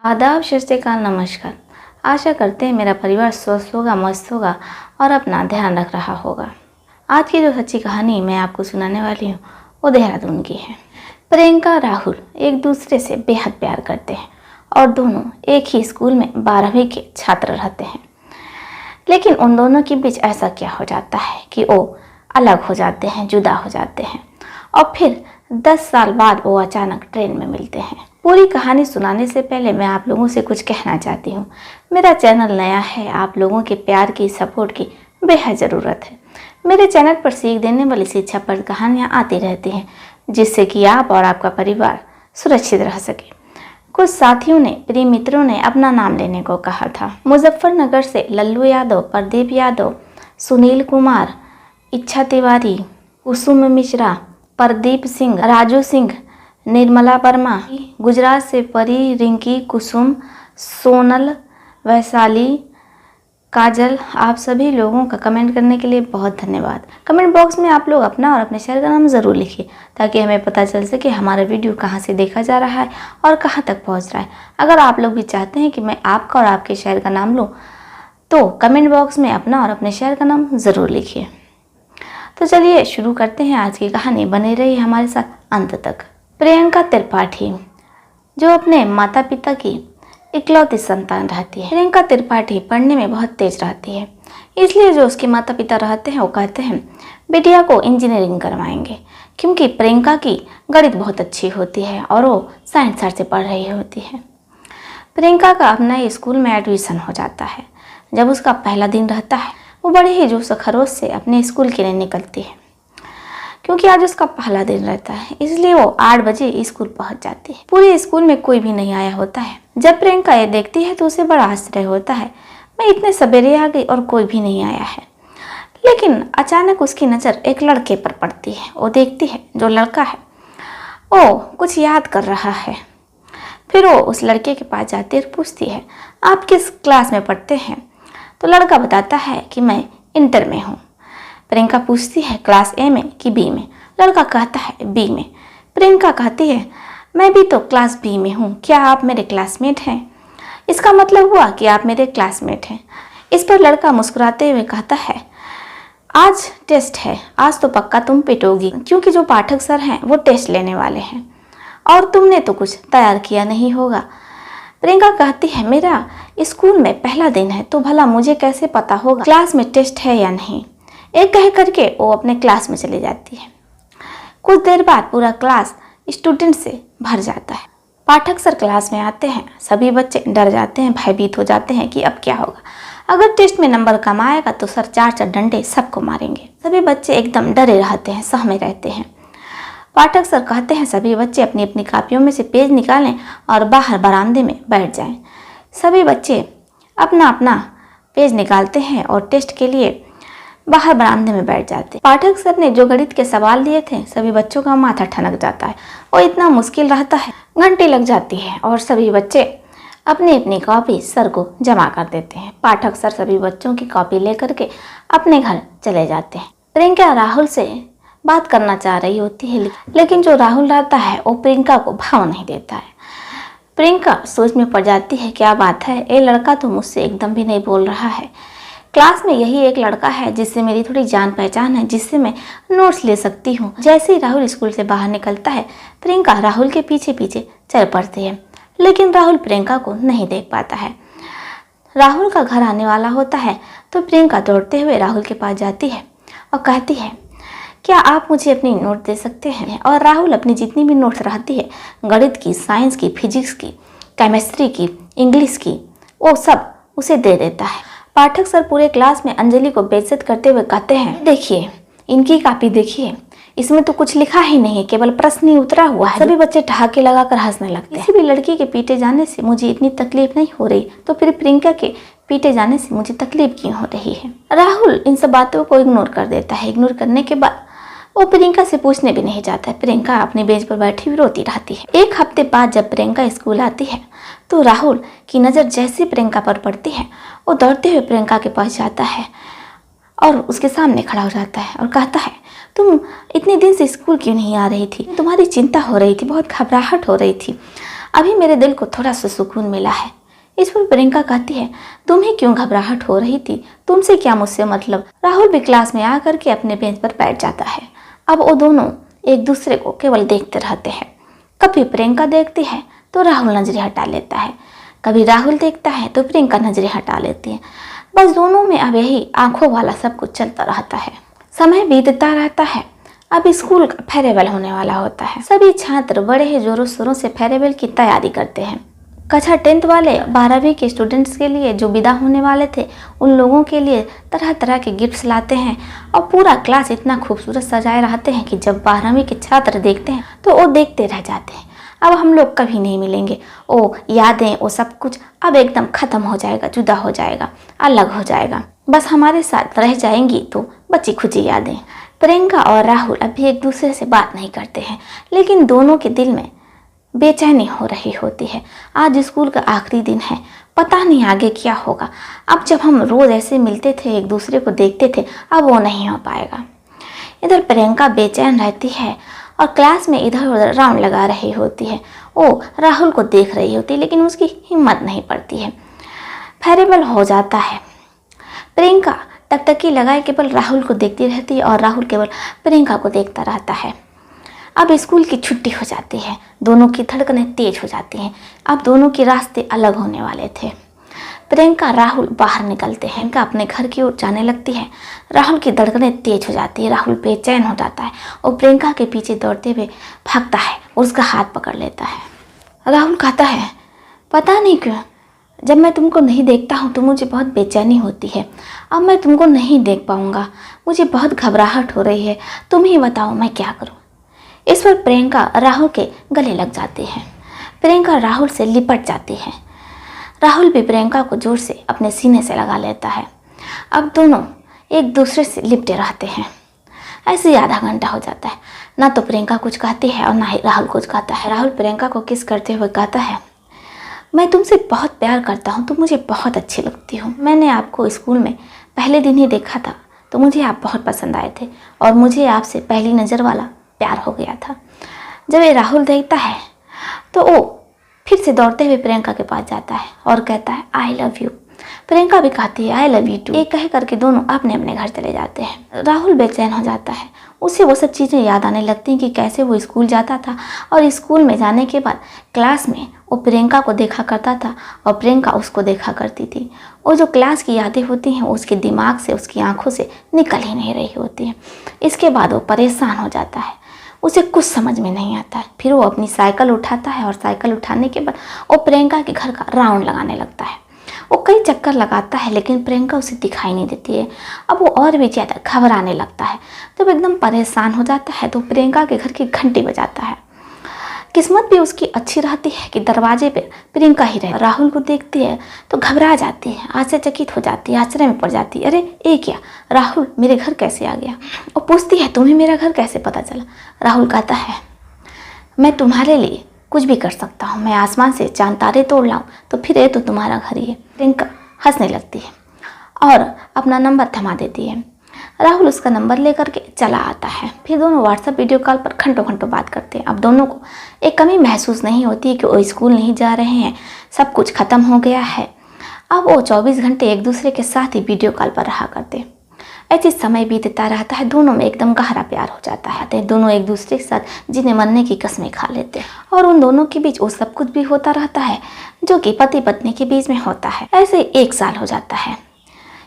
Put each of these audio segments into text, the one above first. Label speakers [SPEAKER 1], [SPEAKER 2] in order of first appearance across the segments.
[SPEAKER 1] आदाब, सत श्री अकाल, नमस्कार। आशा करते हैं मेरा परिवार स्वस्थ होगा, मस्त होगा और अपना ध्यान रख रहा होगा। आज की जो सच्ची कहानी मैं आपको सुनाने वाली हूँ वो देहरादून की है। प्रियंका और राहुल एक दूसरे से बेहद प्यार करते हैं और दोनों एक ही स्कूल में 12वीं के छात्र रहते हैं। लेकिन उन दोनों के बीच ऐसा क्या हो जाता है कि वो अलग हो जाते हैं, जुदा हो जाते हैं और फिर 10 साल बाद वो अचानक ट्रेन में मिलते हैं। पूरी कहानी सुनाने से पहले मैं आप लोगों से कुछ कहना चाहती हूँ। मेरा चैनल नया है, आप लोगों के प्यार की, सपोर्ट की बेहद ज़रूरत है। मेरे चैनल पर सीख देने वाली शिक्षाप्रद कहानियाँ आती रहती हैं जिससे कि आप और आपका परिवार सुरक्षित रह सके। कुछ साथियों ने, प्रिय मित्रों ने अपना नाम लेने को कहा था। मुजफ्फरनगर से लल्लू यादव, प्रदीप यादव, सुनील कुमार, इच्छा तिवारी, कुसुम मिश्रा, प्रदीप सिंह, राजू सिंह, निर्मला वर्मा, गुजरात से परी, रिंकी, कुसुम, सोनल, वैशाली, काजल, आप सभी लोगों का कमेंट करने के लिए बहुत धन्यवाद। कमेंट बॉक्स में आप लोग अपना और अपने शहर का नाम ज़रूर लिखिए ताकि हमें पता चल सके हमारा वीडियो कहाँ से देखा जा रहा है और कहाँ तक पहुँच रहा है। अगर आप लोग भी चाहते हैं कि मैं आपका और आपके शहर का नाम लूँ तो कमेंट बॉक्स में अपना और अपने शहर का नाम ज़रूर लिखिए। तो चलिए शुरू करते हैं आज की कहानी। बने रही हमारे साथ अंत तक। प्रियंका त्रिपाठी जो अपने माता पिता की इकलौती संतान रहती है। प्रियंका त्रिपाठी पढ़ने में बहुत तेज रहती है, इसलिए जो उसके माता पिता रहते हैं वो कहते हैं बिटिया को इंजीनियरिंग करवाएंगे, क्योंकि प्रियंका की गणित बहुत अच्छी होती है और वो साइंस साइड से पढ़ रही होती है। प्रियंका का अपना स्कूल में एडमिशन हो जाता है। जब उसका पहला दिन रहता है वो बड़े ही जोश खरोश से अपने स्कूल के लिए निकलती है, क्योंकि आज उसका पहला दिन रहता है, इसलिए वो 8 बजे स्कूल पहुंच जाती है। पूरे स्कूल में कोई भी नहीं आया होता है। जब प्रियंका ये देखती है तो उसे बड़ा आश्चर्य होता है, मैं इतने सवेरे आ गई और कोई भी नहीं आया है। लेकिन अचानक उसकी नज़र एक लड़के पर पड़ती है। वो देखती है जो लड़का है वो कुछ याद कर रहा है। फिर वो उस लड़के के पास जाती है और पूछती है, आप किस क्लास में पढ़ते हैं? तो लड़का बताता है कि मैं इंटर में हूँ। प्रियंका पूछती है क्लास ए में कि बी में? लड़का कहता है बी में। प्रियंका कहती है मैं भी तो क्लास बी में हूँ, क्या आप मेरे क्लासमेट हैं? इसका मतलब हुआ कि आप मेरे क्लासमेट हैं। इस पर लड़का मुस्कुराते हुए कहता है आज टेस्ट है, आज तो पक्का तुम पिटोगी, क्योंकि जो पाठक सर हैं वो टेस्ट लेने वाले हैं और तुमने तो कुछ तैयार किया नहीं होगा। प्रियंका कहती है मेरा स्कूल में पहला दिन है तो भला मुझे कैसे पता होगा क्लास में टेस्ट है या नहीं। एक कह करके वो अपने क्लास में चली जाती है। कुछ देर बाद पूरा क्लास स्टूडेंट से भर जाता है। पाठक सर क्लास में आते हैं। सभी बच्चे डर जाते हैं, भयभीत हो जाते हैं कि अब क्या होगा। अगर टेस्ट में नंबर कम आएगा तो सर 4 डंडे सबको मारेंगे। सभी बच्चे एकदम डरे रहते हैं, सहमे रहते हैं। पाठक सर कहते हैं सभी बच्चे अपनी अपनी कापियों में से पेज निकालें और बाहर बरामदे में बैठ जाएं। सभी बच्चे अपना अपना पेज निकालते हैं और टेस्ट के लिए बाहर बरामदे में बैठ जाते। पाठक सर ने जो गणित के सवाल दिए थे सभी बच्चों का माथा ठनक जाता है और इतना मुश्किल रहता है, घंटे लग जाती है और सभी बच्चे अपनी अपनी कॉपी सर को जमा कर देते हैं। पाठक सर सभी बच्चों की कॉपी लेकर के अपने घर चले जाते हैं। प्रियंका राहुल से बात करना चाह रही होती है, लेकिन जो राहुल रहता है वो प्रियंका को भाव नहीं देता है। प्रियंका सोच में पड़ जाती है क्या बात है, ये लड़का तो मुझसे एकदम भी नहीं बोल रहा है। क्लास में यही एक लड़का है जिससे मेरी थोड़ी जान पहचान है, जिससे मैं नोट्स ले सकती हूँ। जैसे ही राहुल स्कूल से बाहर निकलता है प्रियंका राहुल के पीछे पीछे चल पड़ती है, लेकिन राहुल प्रियंका को नहीं देख पाता है। राहुल का घर आने वाला होता है तो प्रियंका दौड़ते हुए राहुल के पास जाती है और कहती है क्या आप मुझे अपनी नोट दे सकते हैं? और राहुल अपनी जितनी भी नोट्स रहती है, गणित की, साइंस की, फिजिक्स की, केमिस्ट्री की, इंग्लिश की, वो सब उसे दे देता है। पाठक सर पूरे क्लास में अंजलि को बेइज्जत करते हुए कहते हैं देखिए इनकी कॉपी देखिए, इसमें तो कुछ लिखा ही नहीं है, केवल प्रश्न ही उतरा हुआ है। सभी बच्चे ठहाके लगाकर हंसने लगते हैं। किसी भी लड़की के पीटे जाने से मुझे इतनी तकलीफ नहीं हो रही तो फिर प्रियंका के पीटे जाने से मुझे तकलीफ क्यों हो रही है? राहुल इन सब बातों को इग्नोर कर देता है। इग्नोर करने के बाद वो प्रियंका से पूछने भी नहीं जाता है। प्रियंका अपनी बेंच पर बैठी हुई रोती रहती है। एक हफ्ते बाद जब प्रियंका स्कूल आती है तो राहुल की नज़र जैसी प्रियंका पर पड़ती है वो दौड़ते हुए प्रियंका के पास जाता है और उसके सामने खड़ा हो जाता है और कहता है तुम इतने दिन से स्कूल क्यों नहीं आ रही थी? तुम्हारी चिंता हो रही थी, बहुत घबराहट हो रही थी। अभी मेरे दिल को थोड़ा सा सुकून मिला है। इस पर प्रियंका कहती है, तुम्हें क्यों घबराहट हो रही थी, तुमसे क्या मुझसे मतलब। राहुल भी क्लास में आकर के अपने बेंच पर बैठ जाता है। अब वो दोनों एक दूसरे को केवल देखते रहते हैं। कभी प्रियंका देखती है तो राहुल नजरें हटा लेता है, कभी राहुल देखता है तो प्रियंका नजरें हटा लेती है। बस दोनों में अब यही आंखों वाला सब कुछ चलता रहता है। समय बीतता रहता है। अब स्कूल का फेयरवेल होने वाला होता है। सभी छात्र बड़े ही जोरों शोरों से फेयरवेल की तैयारी करते हैं। कक्षा 10th वाले 12वीं के स्टूडेंट्स के लिए जो विदा होने वाले थे, उन लोगों के लिए तरह तरह के गिफ्ट्स लाते हैं और पूरा क्लास इतना खूबसूरत सजाए रहते हैं कि जब 12वीं के छात्र देखते हैं तो वो देखते रह जाते हैं। अब हम लोग कभी नहीं मिलेंगे, वो यादें, वो सब कुछ अब एकदम खत्म हो जाएगा, जुदा हो जाएगा, अलग हो जाएगा। बस हमारे साथ रह जाएंगी तो बची खुची यादें। प्रियंका और राहुल अभी एक दूसरे से बात नहीं करते हैं, लेकिन दोनों के दिल में बेचैनी हो रही होती है। आज स्कूल का आखिरी दिन है, पता नहीं आगे क्या होगा। अब जब हम रोज ऐसे मिलते थे, एक दूसरे को देखते थे, अब वो नहीं हो पाएगा। इधर प्रियंका बेचैन रहती है और क्लास में इधर उधर राउंड लगा रही होती है। वो राहुल को देख रही होती है, लेकिन उसकी हिम्मत नहीं पड़ती है। फेयरवेल हो जाता है। प्रियंका टकटकी लगाए केवल राहुल को देखती रहती है और राहुल केवल प्रियंका को देखता रहता है। अब स्कूल की छुट्टी हो जाती है। दोनों की धड़कनें तेज हो जाती हैं। अब दोनों के रास्ते अलग होने वाले थे। प्रियंका राहुल बाहर निकलते हैं। प्रियंका अपने घर की ओर जाने लगती है। राहुल की धड़कनें तेज हो जाती है। राहुल बेचैन हो जाता है और प्रियंका के पीछे दौड़ते हुए भागता है और उसका हाथ पकड़ लेता है। राहुल कहता है, पता नहीं क्यों जब मैं तुमको नहीं देखता हूँ तो मुझे बहुत बेचैनी होती है। अब मैं तुमको नहीं देख पाऊँगा, मुझे बहुत घबराहट हो रही है। तुम ही बताओ मैं क्या करूँ। इस पर प्रियंका राहुल के गले लग जाती है। प्रियंका राहुल से लिपट जाती है। राहुल भी प्रियंका को जोर से अपने सीने से लगा लेता है। अब दोनों एक दूसरे से लिपटे रहते हैं। ऐसे ही आधा घंटा हो जाता है। ना तो प्रियंका कुछ कहती है और ना ही राहुल कुछ कहता है। राहुल प्रियंका को किस करते हुए कहता है, मैं तुमसे बहुत प्यार करता हूँ, तुम मुझे बहुत अच्छी लगती हो। मैंने आपको स्कूल में पहले दिन ही देखा था तो मुझे आप बहुत पसंद आए थे और मुझे आपसे पहली नज़र वाला प्यार हो गया था। जब ये राहुल देखता है तो वो फिर से दौड़ते हुए प्रियंका के पास जाता है और कहता है, आई लव यू। प्रियंका भी कहती है, आई लव यू टू। ये कह करके दोनों अपने अपने घर चले जाते हैं। राहुल बेचैन हो जाता है। उसे वो सब चीज़ें याद आने लगती हैं कि कैसे वो स्कूल जाता था और स्कूल में जाने के बाद क्लास में वो प्रियंका को देखा करता था और प्रियंका उसको देखा करती थी। और जो क्लास की यादें होती हैं उसके दिमाग से, उसकी आंखों से निकल ही नहीं रही होती हैं। इसके बाद वो परेशान हो जाता है। उसे कुछ समझ में नहीं आता है। फिर वो अपनी साइकिल उठाता है और साइकिल उठाने के बाद वो प्रियंका के घर का राउंड लगाने लगता है। वो कई चक्कर लगाता है लेकिन प्रियंका उसे दिखाई नहीं देती है। अब वो और भी ज़्यादा घबराने लगता है। जब एकदम परेशान हो जाता है तो प्रियंका के घर की घंटी बजाता है। किस्मत भी उसकी अच्छी रहती है कि दरवाजे पे प्रियंका ही रहे। राहुल को देखती है तो घबरा जाती है, आश्चर्यचकित हो जाती है, आश्चर्य में पड़ जाती है। अरे ये क्या, राहुल मेरे घर कैसे आ गया। और पूछती है, तुम्हें मेरा घर कैसे पता चला। राहुल कहता है, मैं तुम्हारे लिए कुछ भी कर सकता हूँ। मैं आसमान से चांद तारे तोड़ लाऊं तो फिर ये तो तुम्हारा घर ही है। प्रियंका हंसने लगती है और अपना नंबर थमा देती है। राहुल उसका नंबर लेकर के चला आता है। फिर दोनों व्हाट्सएप वीडियो कॉल पर घंटों घंटों बात करते हैं। अब दोनों को एक कमी महसूस नहीं होती है कि वो स्कूल नहीं जा रहे हैं, सब कुछ खत्म हो गया है। अब वो 24 घंटे एक दूसरे के साथ ही वीडियो कॉल पर रहा करते हैं। ऐसे समय बीतता रहता है। दोनों में एकदम गहरा प्यार हो जाता है। दोनों एक दूसरे के साथ जीने मरने की कसमें खा लेते हैं और उन दोनों के बीच वो सब कुछ भी होता रहता है जो कि पति पत्नी के बीच में होता है। ऐसे 1 साल हो जाता है।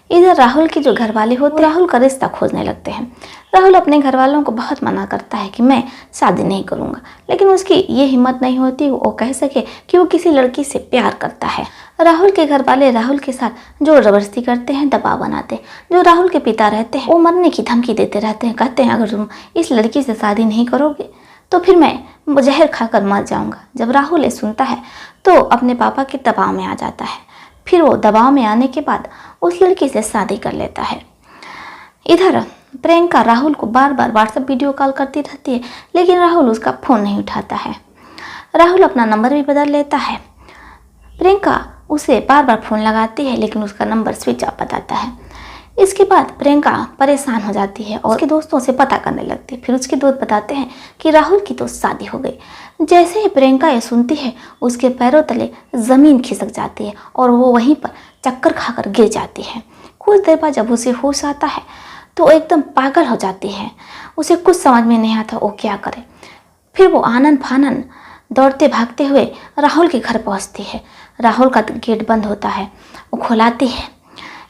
[SPEAKER 1] इधर राहुल के जो घर वाले होते हैं राहुल का रिश्ता खोजने लगते हैं। राहुल अपने घर वालों को बहुत मना करता है कि मैं शादी नहीं करूँगा, लेकिन उसकी ये हिम्मत नहीं होती वो कह सके कि वो किसी लड़की से प्यार करता है। राहुल के घर वाले राहुल के साथ जोर जबरदस्ती करते हैं, दबाव बनाते हैं। जो राहुल के पिता रहते हैं वो मरने की धमकी देते रहते हैं। कहते हैं, अगर तुम इस लड़की से शादी नहीं करोगे तो फिर मैं जहर खाकर मर जाऊँगा। जब राहुल ये सुनता है तो अपने पापा के दबाव में आ जाता है। फिर वो दबाव में आने के बाद उस लड़की से शादी कर लेता है। इधर प्रियंका राहुल को बार बार व्हाट्सएप वीडियो कॉल करती रहती है, लेकिन राहुल उसका फ़ोन नहीं उठाता है। राहुल अपना नंबर भी बदल लेता है। प्रियंका उसे बार बार फ़ोन लगाती है लेकिन उसका नंबर स्विच ऑफ बताता है। इसके बाद प्रियंका परेशान हो जाती है और उसके दोस्तों से पता करने लगती है। फिर उसके दोस्त बताते हैं कि राहुल की तो शादी हो गई। जैसे ही प्रियंका ये सुनती है उसके पैरों तले ज़मीन खिसक जाती है और वो वहीं पर चक्कर खाकर गिर जाती है। कुछ देर बाद जब उसे होश आता है तो एकदम पागल हो जाती है। उसे कुछ समझ में नहीं आता वो क्या करे। फिर वो आनन फानन दौड़ते भागते हुए राहुल के घर पहुंचती है। राहुल का गेट बंद होता है, वो खुलाती है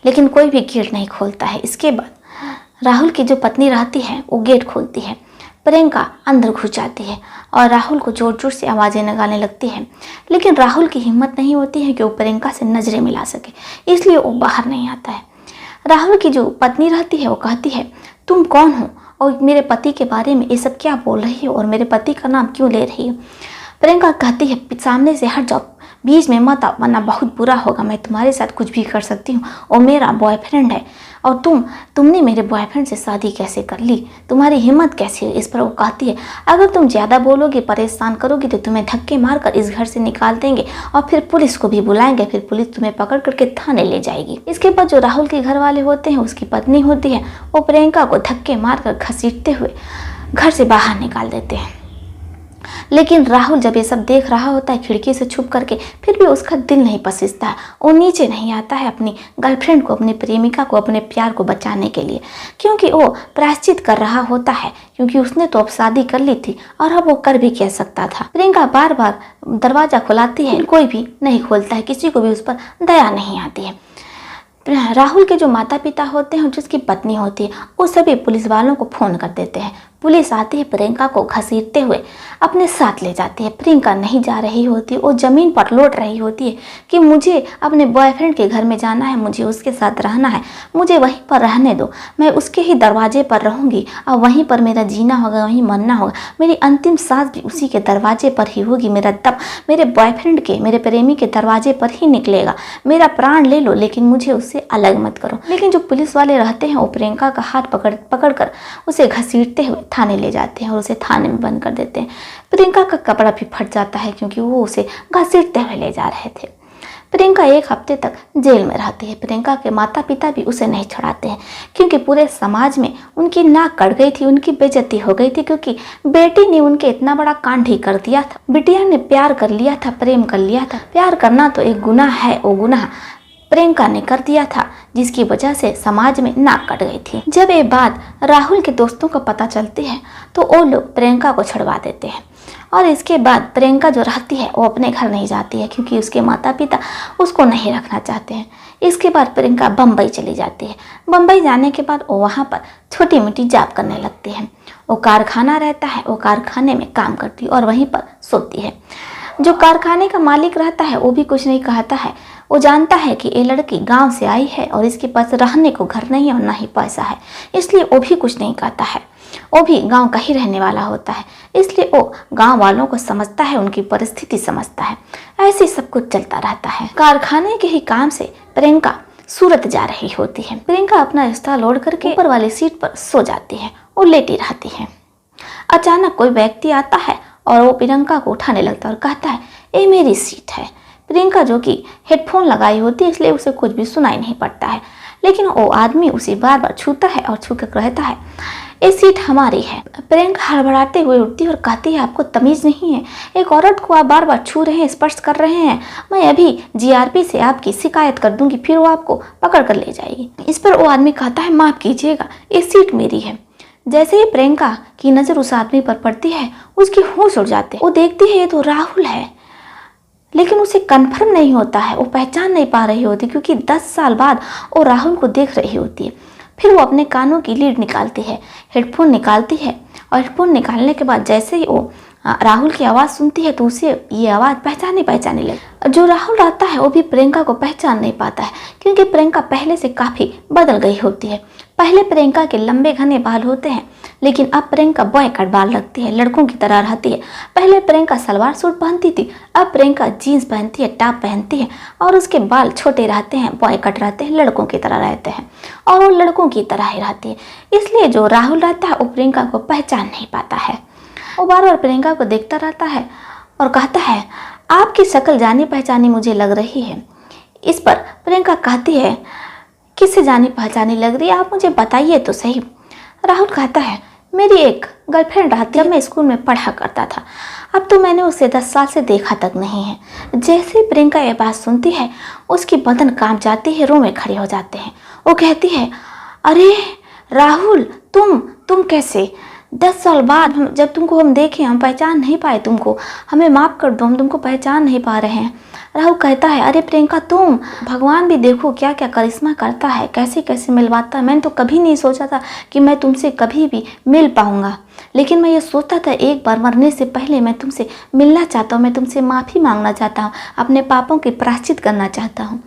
[SPEAKER 1] लेकिन कोई भी गेट नहीं खोलता है। इसके बाद राहुल की जो पत्नी रहती है वो गेट खोलती है। प्रियंका अंदर घुस जाती है और राहुल को जोर जोर से आवाज़ें निकालने लगती है, लेकिन राहुल की हिम्मत नहीं होती है कि वो प्रियंका से नजरें मिला सके, इसलिए वो बाहर नहीं आता है। राहुल की जो पत्नी रहती है वो कहती है, तुम कौन हो और मेरे पति के बारे में ये सब क्या बोल रही हो और मेरे पति का नाम क्यों ले रही हो। प्रियंका कहती है, सामने से हट जाओ, बीच में मत आओ वरना बहुत बुरा होगा। मैं तुम्हारे साथ कुछ भी कर सकती हूँ और मेरा बॉयफ्रेंड है और तुमने मेरे बॉयफ्रेंड से शादी कैसे कर ली, तुम्हारी हिम्मत कैसे हुई। इस पर वो कहती है, अगर तुम ज़्यादा बोलोगे परेशान करोगी तो तुम्हें धक्के मारकर इस घर से निकाल देंगे और फिर पुलिस को भी बुलाएंगे, फिर पुलिस तुम्हें पकड़ करके थाने ले जाएगी। इसके बाद जो राहुल के घर वाले होते हैं, उसकी पत्नी होती है, वो प्रियंका को धक्के मारकर घसीटते हुए घर से बाहर निकाल देते हैं। लेकिन राहुल जब ये सब देख रहा होता है खिड़की से छुप करके, फिर भी उसका दिल नहीं पसीजता है। वो नीचे नहीं आता है अपनी गर्लफ्रेंड को, अपनी प्रेमिका को, अपने प्यार को बचाने के लिए, क्योंकि वो प्रायश्चित कर रहा होता है, क्योंकि उसने तो अब शादी कर ली थी और अब वो कर भी क्या सकता था। प्रियंका बार बार दरवाजा खुलाती है, कोई भी नहीं खोलता है, किसी को भी उस पर दया नहीं आती है। राहुल के जो माता पिता होते हैं, जिसकी पत्नी होती है, वो सभी पुलिस वालों को फ़ोन कर देते हैं। पुलिस आती है, प्रियंका को घसीटते हुए अपने साथ ले जाती है। प्रियंका नहीं जा रही होती, वो ज़मीन पर लौट रही होती है कि मुझे अपने बॉयफ्रेंड के घर में जाना है, मुझे उसके साथ रहना है, मुझे वहीं पर रहने दो, मैं उसके ही दरवाजे पर रहूँगी और वहीं पर मेरा जीना होगा, वहीं मरना होगा, मेरी अंतिम सांस भी उसी के दरवाजे पर ही होगी, मेरा दम मेरे बॉयफ्रेंड के, मेरे प्रेमी के दरवाजे पर ही निकलेगा, मेरा प्राण ले लो लेकिन मुझे उससे अलग मत करो। लेकिन जो पुलिस वाले रहते हैं वो प्रियंका का हाथ पकड़ कर उसे घसीटते हुए थाने ले जाते हैं और उसे थाने में बंद कर देते हैं। प्रियंका का कपड़ा भी फट जाता है क्योंकि वो उसे घसीटते हुए ले जा रहे थे। प्रियंका 1 हफ्ते तक जेल में रहती है। प्रियंका के माता पिता भी उसे नहीं छोड़ाते हैं क्योंकि पूरे समाज में उनकी नाक कट गई थी, उनकी बेइज्जती हो गई थी, क्योंकि बेटी ने उनके इतना बड़ा कांड ही कर दिया था। बिटिया ने प्यार कर लिया था, प्रेम कर लिया था। प्यार करना तो एक गुनाह है, वो गुनाह प्रियंका ने कर दिया था, जिसकी वजह से समाज में नाक कट गई थी। जब ये बात राहुल के दोस्तों को पता चलती है तो वो लोग प्रियंका को छुड़वा देते हैं और इसके बाद प्रियंका जो रहती है वो अपने घर नहीं जाती है क्योंकि उसके माता पिता उसको नहीं रखना चाहते हैं। इसके बाद प्रियंका बम्बई चली जाती है। बम्बई जाने के बाद वो वहाँ पर छोटी मोटी जॉब करने लगती है। वो कारखाना रहता है, वो कारखाने में काम करती है और वहीं पर सोती है। जो कारखाने का मालिक रहता है वो भी कुछ नहीं कहता है। वो जानता है कि ये लड़की गांव से आई है और इसके पास रहने को घर नहीं है और ना ही पैसा है, इसलिए वो भी कुछ नहीं कहता है। वो भी गांव का ही रहने वाला होता है, इसलिए वो गांव वालों को समझता है, उनकी परिस्थिति समझता है। ऐसे सब कुछ चलता रहता है। कारखाने के ही काम से प्रियंका सूरत जा रही होती है। प्रियंका अपना रिश्ता लोड करके ऊपर वाली सीट पर सो जाती है, वो लेटी रहती है। अचानक कोई व्यक्ति आता है और वो प्रियंका को उठाने लगता है और कहता है, ये मेरी सीट है। प्रियंका जो कि हेडफोन लगाई होती है इसलिए उसे कुछ भी सुनाई नहीं पड़ता है, लेकिन वो आदमी उसे बार बार छूता है और छू कर कहता है, ये सीट हमारी है। प्रियंका हड़बड़ाते हुए उठती है और कहती है, आपको तमीज़ नहीं है, एक औरत को आप बार बार छू रहे हैं, स्पर्श कर रहे हैं, मैं अभी जीआरपी से आपकी शिकायत कर दूंगी, फिर वो आपको पकड़ कर ले जाएगी। इस पर वो आदमी कहता है, माफ़ कीजिएगा, ये सीट मेरी है। जैसे ही प्रियंका की नज़र उस आदमी पर पड़ती है उसकी होश उड़ जाते हैं। वो देखती है ये तो राहुल है, लेकिन उसे कन्फर्म नहीं होता है, वो पहचान नहीं पा रही होती क्योंकि 10 साल बाद वो राहुल को देख रही होती है। फिर वो अपने कानों की लीड निकालती है, हेडफोन निकालती है और हेडफोन निकालने के बाद जैसे ही वो राहुल की आवाज़ सुनती है तो उसे ये आवाज़ पहचाने लगी। जो राहुल रहता है वो भी प्रियंका को पहचान नहीं पाता है क्योंकि प्रियंका पहले से काफ़ी बदल गई होती है। पहले प्रियंका के लंबे घने बाल होते हैं, लेकिन अब प्रियंका बॉय कट बाल रखती है, लड़कों की तरह रहती है। पहले प्रियंका सलवार सूट पहनती थी, अब प्रियंका जीन्स पहनती है, टॉप पहनती है और उसके बाल छोटे रहते हैं, बॉय कट रहते हैं, लड़कों की तरह रहते हैं और वो लड़कों की तरह ही रहती है। इसलिए जो राहुल रहता है वो प्रियंका को पहचान नहीं पाता है। वो बार बार प्रियंका को देखता रहता है और कहता है, आपकी शक्ल जानी पहचानी मुझे लग रही है। इस पर प्रियंका कहती है किससे जानी पहचानी लग रही है, आप मुझे बताइए तो सही। राहुल कहता है मेरी एक गर्लफ्रेंड रहती, जब मैं स्कूल में पढ़ा करता था। अब तो मैंने उसे 10 साल से देखा तक नहीं है। जैसे ही प्रियंका ये बात सुनती है उसकी बदन कांप जाती है, रोंवे खड़े हो जाते हैं। वो कहती है अरे राहुल, तुम कैसे? 10 साल बाद जब तुमको हम देखें, हम पहचान नहीं पाए तुमको, हमें माफ़ कर दो, हम तुमको पहचान नहीं पा रहे हैं। राहुल कहता है अरे प्रियंका, तुम, भगवान भी देखो क्या क्या करिश्मा करता है, कैसे कैसे मिलवाता है। मैंने तो कभी नहीं सोचा था कि मैं तुमसे कभी भी मिल पाऊंगा, लेकिन मैं ये सोचता था एक बार मरने से पहले मैं तुमसे मिलना चाहता हूँ, मैं तुमसे माफ़ी मांगना चाहता हूँ, अपने पापों के प्रायश्चित करना चाहता हूँ।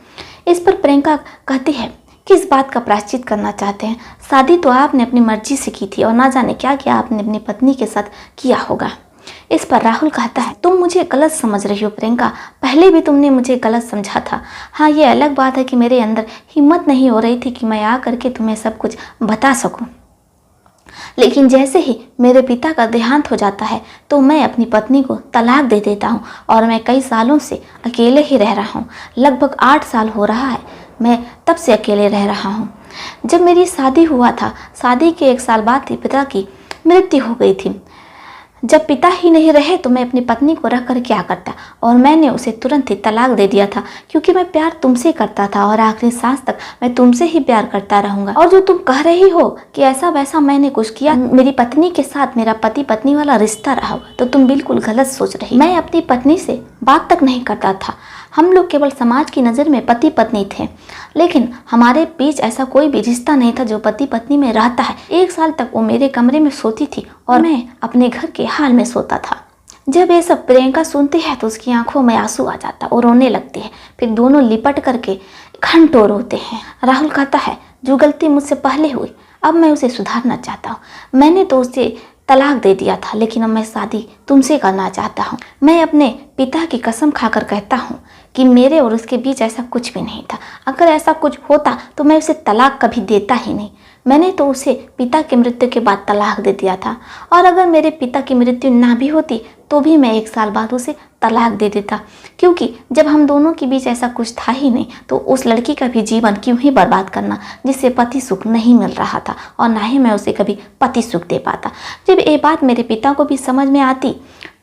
[SPEAKER 1] इस पर प्रियंका कहती है किस बात का प्रायश्चित करना चाहते हैं? शादी तो आपने अपनी मर्जी से की थी और ना जाने क्या क्या आपने अपनी पत्नी के साथ किया होगा। इस पर राहुल कहता है तुम मुझे गलत समझ रही हो प्रियंका, पहले भी तुमने मुझे गलत समझा था। हाँ, ये अलग बात है कि मेरे अंदर हिम्मत नहीं हो रही थी कि मैं आ करके तुम्हें सब कुछ बता सकूं, लेकिन जैसे ही मेरे पिता का देहांत हो जाता है तो मैं अपनी पत्नी को तलाक दे देता हूँ और मैं कई सालों से अकेले ही रह रहा हूँ। लगभग 8 साल हो रहा है मैं तब से अकेले रह रहा हूँ। जब मेरी शादी हुआ था, शादी के 1 साल बाद ही पिता की मृत्यु हो गई थी। जब पिता ही नहीं रहे तो मैं अपनी पत्नी को रख कर क्या करता, और मैंने उसे तुरंत ही तलाक दे दिया था, क्योंकि मैं प्यार तुमसे करता था और आखिरी सांस तक मैं तुमसे ही प्यार करता रहूंगा। और जो तुम कह रही हो कि ऐसा वैसा मैंने कुछ किया, मेरी पत्नी के साथ मेरा पति पत्नी वाला रिश्ता रहा होगा, तो तुम बिल्कुल गलत सोच रही। मैं अपनी पत्नी से बात तक नहीं करता था, हम लोग केवल समाज की नज़र में पति पत्नी थे, लेकिन हमारे बीच ऐसा कोई भी रिश्ता नहीं था जो पति पत्नी में रहता है। 1 साल तक वो मेरे कमरे में सोती थी और मैं अपने घर के हाल में सोता था। जब ये सब प्रियंका सुनती है तो उसकी आंखों में आंसू आ जाता और रोने लगती है। फिर दोनों लिपट करके घंटों रोते हैं। राहुल कहता है जो गलती मुझसे पहले हुई अब मैं उसे सुधारना चाहता हूँ। मैंने तो उसे तलाक दे दिया था, लेकिन अब मैं शादी तुमसे करना चाहता हूँ। मैं अपने पिता की कसम खाकर कहता हूँ कि मेरे और उसके बीच ऐसा कुछ भी नहीं था। अगर ऐसा कुछ होता तो मैं उसे तलाक कभी देता ही नहीं। मैंने तो उसे पिता की मृत्यु के बाद तलाक दे दिया था, और अगर मेरे पिता की मृत्यु ना भी होती तो भी मैं 1 साल बाद उसे तलाक दे देता, क्योंकि जब हम दोनों के बीच ऐसा कुछ था ही नहीं तो उस लड़की का भी जीवन क्यों ही बर्बाद करना जिससे पति सुख नहीं मिल रहा था, और ना ही मैं उसे कभी पति सुख दे पाता। जब ये बात मेरे पिता को भी समझ में आती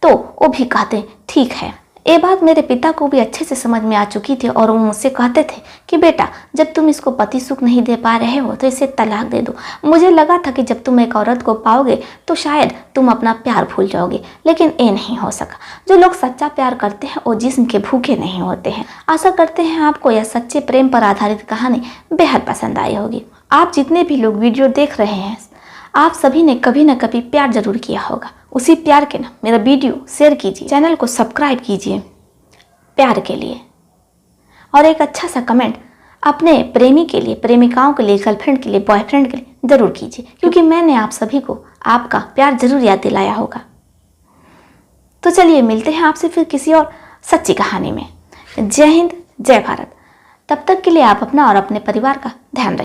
[SPEAKER 1] तो वो भी कहते ठीक है। ये बात मेरे पिता को भी अच्छे से समझ में आ चुकी थी और वो मुझसे कहते थे कि बेटा, जब तुम इसको पति सुख नहीं दे पा रहे हो तो इसे तलाक दे दो। मुझे लगा था कि जब तुम एक औरत को पाओगे तो शायद तुम अपना प्यार भूल जाओगे, लेकिन ये नहीं हो सका। जो लोग सच्चा प्यार करते हैं वो जिस्म के भूखे नहीं होते हैं। आशा करते हैं आपको यह सच्चे प्रेम पर आधारित कहानी बेहद पसंद आई होगी। आप जितने भी लोग वीडियो देख रहे हैं, आप सभी ने कभी न कभी प्यार जरूर किया होगा। उसी प्यार के ना मेरा वीडियो शेयर कीजिए, चैनल को सब्सक्राइब कीजिए प्यार के लिए, और एक अच्छा सा कमेंट अपने प्रेमी के लिए, प्रेमिकाओं के लिए, गर्लफ्रेंड के लिए, बॉयफ्रेंड के लिए ज़रूर कीजिए, क्योंकि मैंने आप सभी को आपका प्यार ज़रूर याद दिलाया होगा। तो चलिए मिलते हैं आपसे फिर किसी और सच्ची कहानी में। जय हिंद, जय भारत। तब तक के लिए आप अपना और अपने परिवार का ध्यान रखिए।